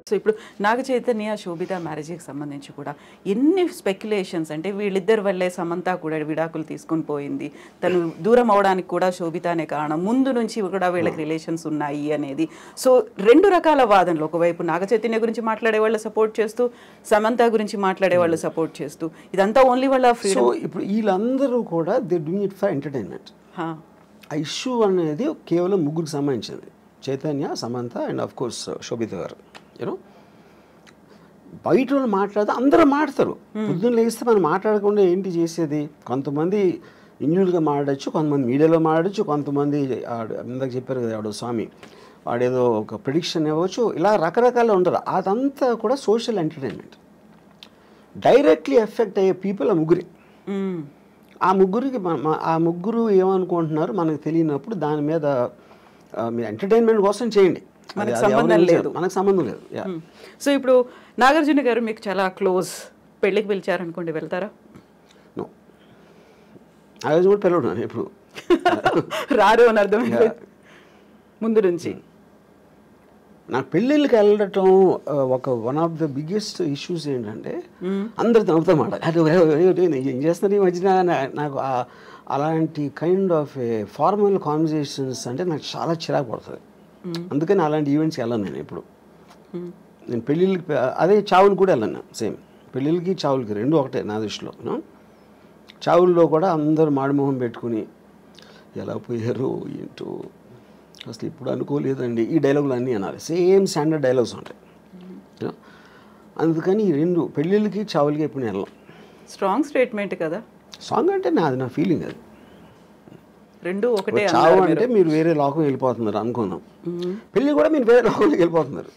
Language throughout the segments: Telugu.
సో ఇప్పుడు నాగ చైతన్య శోభిత మ్యారేజ్కి సంబంధించి కూడా ఎన్ని స్పెక్యులేషన్స్ అంటే వీళ్ళిద్దరి వల్లే సమంత కూడా విడాకులు తీసుకొని పోయింది, తను దూరం అవడానికి కూడా శోభితనే కారణం, ముందు నుంచి కూడా వీళ్ళకి రిలేషన్స్ ఉన్నాయి అనేది. సో రెండు రకాల వాదనలు, ఒకవైపు నాగ చైతన్య గురించి మాట్లాడే వాళ్ళు సపోర్ట్ చేస్తూ, సమంత గురించి మాట్లాడే వాళ్ళు సపోర్ట్ చేస్తూ, ఇదంతా ఓన్లీ వాళ్ళ ఫ్రీడమ్. సో ఇప్పుడు వీళ్ళందరూ కూడా they doing it for entertainment. ఆ ఇష్యూ అనేది కేవలం ముగ్గురికి సంబంధించింది, Chaitanya, Samantha and of course Sobhita garu. You know బయట వాళ్ళు మాట్లాడితే అందరూ మాట్లాడతారు, పొద్దున్న లేస్తే మనం మాట్లాడకుండా ఏంటి చేసేది. కొంతమంది ఇండివిజువల్గా మాట్లాడచ్చు, కొంతమంది మీడియాలో మాట్లాడచ్చు, కొంతమంది ఇందాక చెప్పారు కదా ఆవిడ స్వామి వాడేదో ఒక ప్రిడిక్షన్ ఇవ్వచ్చు, ఇలా రకరకాలు ఉంటారు. అదంతా కూడా సోషల్ ఎంటర్టైన్మెంట్. డైరెక్ట్లీ ఎఫెక్ట్ అయ్యే పీపుల్ ఆ ముగ్గురి. ఆ ముగ్గురు ఏమనుకుంటున్నారు మనకు తెలియనప్పుడు దాని మీద మీరు ఎంటర్టైన్మెంట్ కోసం చేయండి, మనకు సంబంధం లేదు. సో ఇప్పుడు నాగార్జున గారు మీకు చాలా క్లోజ్, పెళ్ళికి పిలిచారనుకోండి, వెళ్తారా? నో, నాగార్జున కూడా పిలవడు ఇప్పుడు రారు అని అర్థమైంది ముందు నుంచి. నాకు పెళ్ళిళ్ళకి వెళ్ళటం one of the biggest issues ఏంటంటే అందరు నవ్వుతామాట, ఏం చేస్తున్నారు ఈ మధ్యన. నాకు అలాంటి కైండ్ ఆఫ్ ఫార్మల్ కాన్వర్జేషన్స్ అంటే నాకు చాలా చిరాకు పడుతుంది. అందుకని అలాంటి ఈవెంట్స్కి వెళ్ళను నేను ఎప్పుడు. నేను పెళ్ళిళ్ళకి, అదే చావులు కూడా వెళ్ళను. సేమ్ పెళ్ళిళ్ళకి చావులకి రెండు ఒకటే నా దృష్టిలో. చావుల్లో కూడా అందరూ మాడిమోహం పెట్టుకుని ఎలా పోయారు ఏంటో అసలు ఇప్పుడు అనుకోలేదండి, ఈ డైలాగులు అన్నీ అనాలి. సేమ్ స్టాండర్డ్ డైలాగ్స్ ఉంటాయి. అందుకని ఈ రెండు పెళ్ళిళ్ళకి చావులకి ఎప్పుడు నేను వెళ్ళాం. స్ట్రాంగ్ స్టేట్మెంట్ కదా. సాంగ్ అంటే నా ఫీలింగ్ అది. రెండు ఒకటే. చావు అంటే మీరు వేరే లోకం వెళ్ళిపోతున్నారు అనుకున్నాం, పెళ్ళి కూడా మీరు వేరే లోకంలోకి వెళ్ళిపోతున్నారు.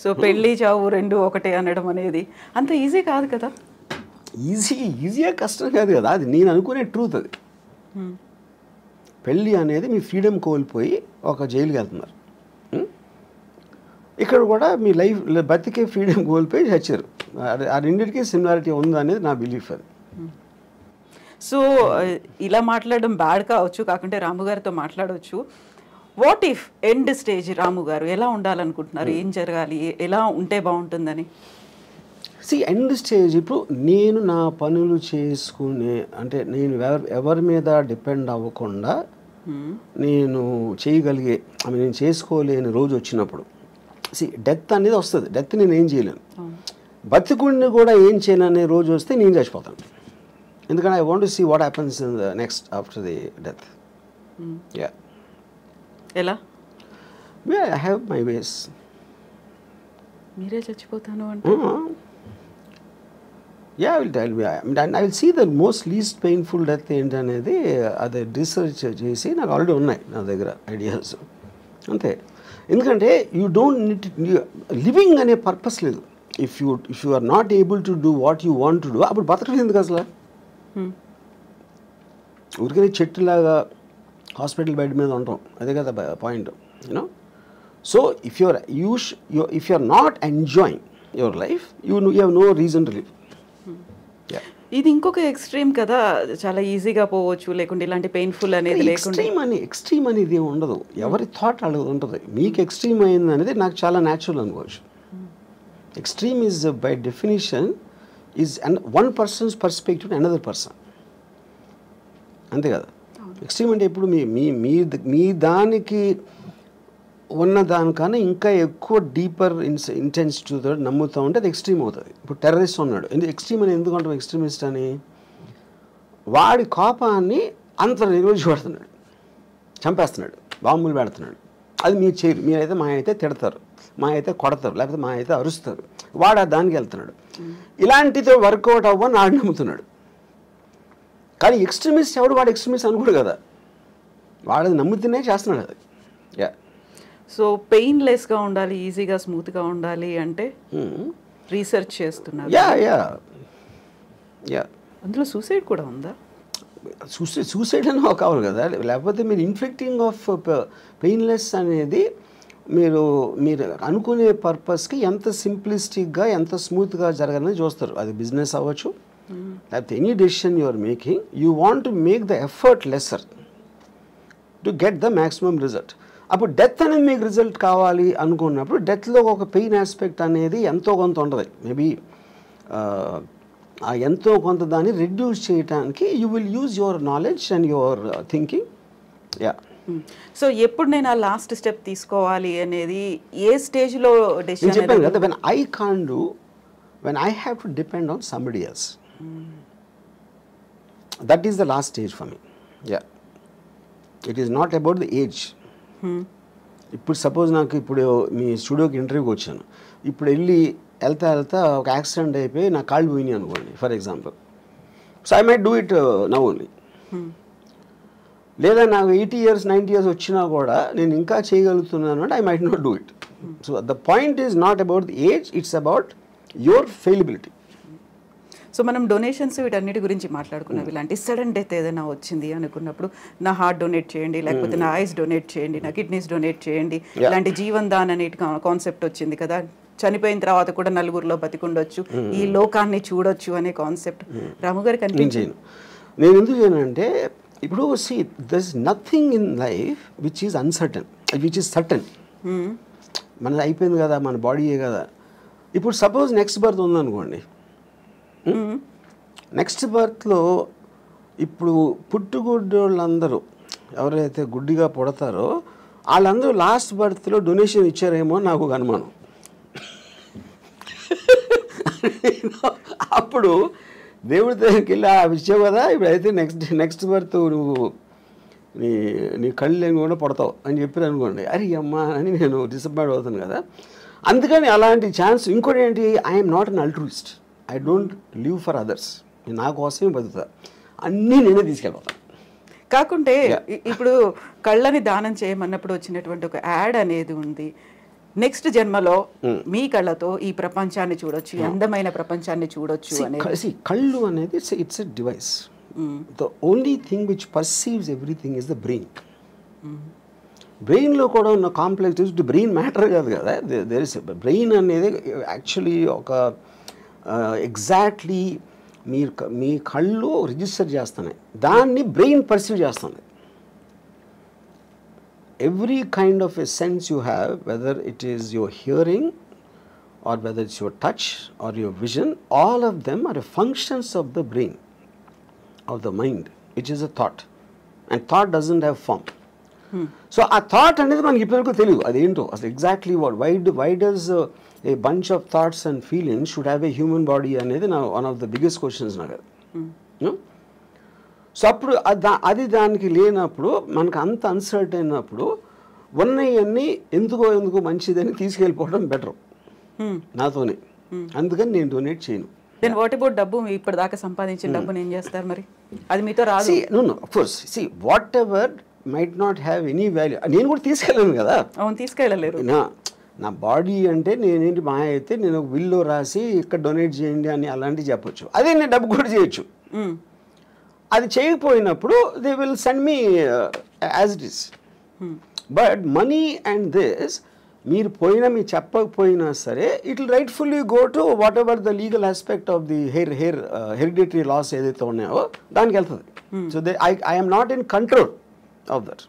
సో పెళ్ళి చావు రెండు ఒకటే అనడం అనేది అంత ఈజీ కాదు కదా. ఈజీగా కష్టం కాదు కదా, అది నేను అనుకునే ట్రూత్. అది పెళ్ళి అనేది మీ ఫ్రీడమ్ కోల్పోయి ఒక జైలుకి వెళ్తున్నారు. ఇక్కడ కూడా మీ లైఫ్ బతికే ఫ్రీడమ్ కోల్పోయి చచ్చారు. ఆ రెండింటికి సిమిలారిటీ ఉంది అనేది నా బిలీఫ్. అది. సో ఇలా మాట్లాడడం బ్యాడ్ కావచ్చు, కాకుంటే రాము గారితో మాట్లాడవచ్చు. వాట్ ఇఫ్ ఎండ్ స్టేజ్ రాము గారు ఎలా ఉండాలనుకుంటున్నారు, ఏం జరగాలి, ఎలా ఉంటే బాగుంటుందని? ఎండ్ స్టేజ్ ఇప్పుడు నేను నా పనులు చేసుకునే, అంటే నేను ఎవరి మీద డిపెండ్ అవ్వకుండా నేను చేయగలిగే, నేను చేసుకోలేని రోజు వచ్చినప్పుడు డెత్ అనేది వస్తుంది. డెత్ నేను ఏం చేయలేను, బతికుడిని కూడా ఏం చేయను అనే రోజు వస్తే నేను చచ్చిపోతాను. ఎందుకంటే I want to see what happens in the next after the death. ఎలా? I have my ways. మీరే చచ్చిపోతాను అంటే I will tell you. I will see the most least painful death ఏంటనేది అది రీసెర్చ్ చేసి నాకు ఆల్రెడీ ఉన్నాయి నా దగ్గర ఐడియాస్. అంతే. ఎందుకంటే యూ డోంట్ నీడ్ లివింగ్ అనే పర్పస్ లేదు. If you are not able to do what you want to do, అప్పుడు బతకడం ఎందుకు అసలు? ఊరికనే చెట్టులాగా హాస్పిటల్ బెడ్ మీద ఉంటాం, అదే కదా point. You know, so if you are not enjoying your life, you have no reason to live. ఇది ఇంకొక ఎక్స్ట్రీమ్ కదా, చాలా ఈజీగా పోవచ్చు, లేకుంటే ఇలాంటి పెయిన్ఫుల్ అనేది లేకుండా. ఎక్స్ట్రీమ్ అనేది ఉండదు, ఎవరి థాట్ అలాగే ఉంటుంది. మీకు ఎక్స్ట్రీమ్ అయింది అనేది నాకు చాలా న్యాచురల్ అనుకోవచ్చు. Extreme is by definition is one persons perspective another person, అంతే కదా. ఎక్స్ట్రీమ్ అంటే ఇప్పుడు మీ దానికి ఉన్న దానికన్నా ఇంకా ఎక్కువ డీపర్ ఇంటెన్సిటీతో నమ్ముతూ ఉంటే అది ఎక్స్ట్రీమ్ అవుతుంది. ఇప్పుడు టెర్రరిస్ట్ ఉన్నాడు, ఎక్స్ట్రీమ్ అని ఎందుకు అంటాం ఎక్స్ట్రీమిస్ట్ అని? వాడి కోపాన్ని అంత నిర్వహించబడుతున్నాడు, చంపేస్తున్నాడు, బాంబులు పెడుతున్నాడు. అది మీరు చేయరు. మీరైతే మా అయితే తిడతారు, మా అయితే కొడతారు, లేకపోతే మా అయితే అరుస్తారు. వాడు దానికి వెళ్తున్నాడు. ఇలాంటితో వర్కౌట్ అవ్వని ఆడు నమ్ముతున్నాడు. కానీ ఎక్స్ట్రీమిస్ట్ ఎవడు? వాడు ఎక్స్ట్రీమిస్ట్ అనుకోడు కదా, వాడు అది నమ్ముతూనే చేస్తున్నాడు. అది సో పెయిన్లెస్గా ఉండాలి, ఈజీగా స్మూత్గా ఉండాలి అంటే రీసెర్చ్ చేస్తున్నారు. అందులో సూసైడ్ కూడా ఉందా? సూసైడ్ అని కావాలి కదా, లేకపోతే మీరు ఇన్ఫ్లిక్టింగ్ ఆఫ్ పెయిన్లెస్ అనేది మీరు అనుకునే పర్పస్కి ఎంత సింప్లిస్టిక్గా ఎంత స్మూత్గా జరగాలని చూస్తారు. అది బిజినెస్ అవ్వచ్చు, లేకపోతే any decision you are making, you want to make the effort lesser to get the maximum result. అప్పుడు డెత్ అనేది మీకు రిజల్ట్ కావాలి అనుకున్నప్పుడు డెత్లో ఒక పెయిన్ ఆస్పెక్ట్ అనేది ఎంతో కొంత ఉంటుంది. మేబీ ఆ ఎంతో కొంత దాన్ని రెడ్యూస్ చేయడానికి you will use your knowledge and your thinking. Yeah. So ఎప్పుడు నేను ఆ లాస్ట్ స్టెప్ తీసుకోవాలి అనేది ఏ స్టేజ్లో నేను డెసిషన్? చెప్పాను కదా, when I can do, when I have to depend on somebody else, that is the last stage for me. Yeah. It is not about the age. ఇప్పుడు సపోజ్ నాకు ఇప్పుడు మీ స్టూడియోకి ఇంటర్వ్యూకి వచ్చాను, ఇప్పుడు వెళ్తా ఒక యాక్సిడెంట్ అయిపోయి నా కాళ్ళు పోయినాయి అనుకోండి for example. So I might do it now only. లేదా నాకు 80 years 90 years వచ్చినా కూడా నేను ఇంకా చేయగలుగుతున్నాను అంటే I might not do it. So the point is not about the age, it's about your fallibility. So మనం డొనేషన్స్ వీటన్నిటి గురించి మాట్లాడుకున్నాం. ఇలాంటి సడన్ డెత్ ఏదైనా వచ్చింది అనుకున్నప్పుడు నా హార్ట్ డొనేట్ చేయండి, లేకపోతే నా ఐస్ డొనేట్ చేయండి, నా కిడ్నీస్ డొనేట్ చేయండి, ఇలాంటి జీవన్ దాన్ అనే కాన్సెప్ట్ వచ్చింది కదా. చనిపోయిన తర్వాత కూడా నలుగురిలో బతికుండొచ్చు, ఈ లోకాన్ని చూడొచ్చు అనే కాన్సెప్ట్ రాము గారికి కనిపించింది. నేను ఎందుకు చేయనంటే ఇప్పుడు see there is nothing in life which is uncertain, which is certain. మనది అయిపోయింది కదా, మన బాడీయే కదా. ఇప్పుడు సపోజ్ నెక్స్ట్ బర్త్ ఉందనుకోండి, నెక్స్ట్ బర్త్లో ఇప్పుడు పుట్టుగుడ్డోళ్ళందరూ ఎవరైతే గుడ్డిగా పుడతారో వాళ్ళందరూ లాస్ట్ బర్త్లో డొనేషన్ ఇచ్చారేమో అని నాకు ఒక అనుమానం. అప్పుడు దేవుడి దగ్గరికి వెళ్ళి ఇచ్చావు కదా, ఇప్పుడు అయితే నెక్స్ట్ బర్త్ నువ్వు నీ కళ్ళు లేని కూడా పడతావు అని చెప్పారు అనుకోండి, అరే అమ్మా అని నేను డిసప్పాయింట్ అవుతాను కదా. అందుకని అలాంటి ఛాన్స్. ఇంకోటి ఏంటి, I'm not an అల్ట్రూయిస్ట్, I don't live for others. నేను నా కోసమే బతుకుతా, అన్నీ నేనే తీసుకెళ్ళిపోతాను. కాకుంటే ఇప్పుడు కళ్ళని దానం చేయమన్నప్పుడు వచ్చినటువంటి ఒక యాడ్ అనేది ఉంది, నెక్స్ట్ జన్మలో మీ కళ్ళతో ఈ ప్రపంచాన్ని చూడొచ్చు, అందమైన ప్రపంచాన్ని చూడొచ్చు అనేది. కళ్ళు అనేది it's a device. The only thing which perceives everything is the brain. బ్రెయిన్లో కూడా ఉన్న కాంప్లెక్స్ బ్రెయిన్ మ్యాటర్ కాదు కదా, దేర్ ఇస్ బ్రెయిన్ అనేది యాక్చువల్లీ ఒక ఎగ్జాక్ట్లీ మీ కళ్ళు రిజిస్టర్ చేస్తున్నాయి, దాన్ని బ్రెయిన్ పర్సీవ్ చేస్తుంది. Every kind of a sense you have, whether it is your hearing or whether it's your touch or your vision, all of them are functions of the brain, of the mind, which is a thought. And thought doesn't have form. So a thought అనేది మనకి ఇప్పటివరకు తెలియదు అదేంటో అసలు exactly why does a bunch of thoughts and feelings should have a human body అనేది నా one of the biggest questions నాకు. సో అప్పుడు అది దానికి లేనప్పుడు మనకు అంత అన్సర్ట్ అయినప్పుడు ఉన్నవన్నీ ఎందుకో మంచిదని తీసుకెళ్ళిపోవడం బెటర్ నాతోనే. అందుకని నేను డొనేట్ చేయను. దెన్ వాట్ అబౌట్ డబ్బు? ఇప్పటిదాకా సంపాదించిన డబ్బుని ఏం చేస్తారు మరి? అది మీతో రాదు. No of course see whatever might not have any value. నేను కూడా తీసుకెళ్ళాను కదా. అవును, తీసుకెళ్ళలేరు. నా బాడీ అంటే నేనేంటి మా అయితే నేను విల్లో రాసి ఇక్కడ డొనేట్ చేయండి అని అలాంటివి చెప్పొచ్చు. అదే నేను డబ్బు కూడా చేయొచ్చు. అది చేయకపోయినప్పుడు they will send me as it is. But money and this మీరు చెప్పకపోయినా సరే it will rightfully go to whatever the legal aspect of the hereditary laws ఏదైతే ఉన్నాయో దానికి వెళ్తుంది. So I am not in control of that.